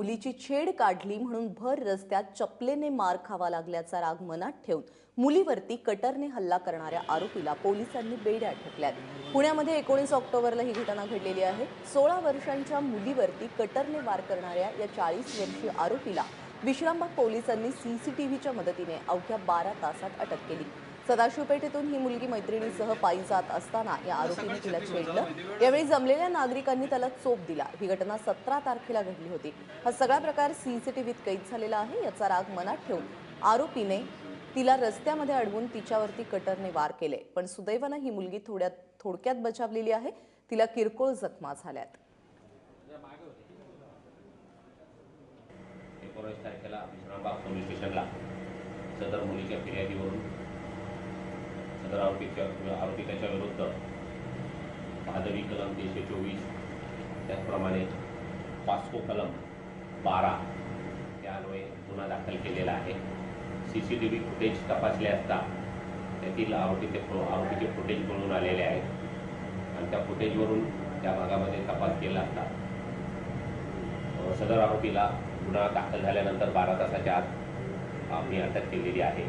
मुलीची छेड काढली म्हणून भर रस्त्यात चपलेने मार खावा लागल्याचा राग मनात ठेवून मुलीवरती कटरने हल्ला करणाऱ्या आरोपीला पोलिसांनी बेड्या ठोकल्यात। पुण्यामध्ये 19 ऑक्टोबरला ही घटना घडलेली आहे। 16 वर्षांच्या मुलीवरती कटरने वार करणाऱ्या या 40 वर्षीय आरोपीला विश्रामबाग पोलिसांनी सीसीटीव्हीच्या मदतीने अवघ्या 12 तासात अटक केली। सदाशिवपेठेतून ही मुलगी मैत्रिणीसह पायी जात असताना या आरोपीने तिला छेडलं। यावेळी जमलेल्या नागरिकांनी त्याला चोप दिला। ही घटना 17 तारखेला घडली होती। हा सगळा प्रकार सीसीटीव्हीत कैद झालेला आहे। याचा राग मनात ठेवून आरोपीने तिला रस्त्यामध्ये अडवून तिच्यावरती कटरने वार केले, पण सुदैवाने ही मुलगी थोडक्यात बचावलेली आहे। तिला किरकोळ जखमा झाल्यात। 19 तारखेला विश्रामबाग पोलीस स्टेशनला सदर मुलीच्या फिर्यादीवरून सदर आरोपिताच्या विरुद्ध भादवी कलम 324 त्याचप्रमाणे पास्को कलम 12 त्यान्वये गुन्हा दाखल केलेला आहे। सीसीटीव्ही फुटेज तपासले असता त्यातील आरोपीचे फुटेज मिळून आलेले आहेत आणि त्या फुटेजवरून त्या भागामध्ये तपास केला असता सदर आरोपीला गुन्हा दाखल झाल्यानंतर 12 तासाच्या आत आम्ही अटक केलेली आहे।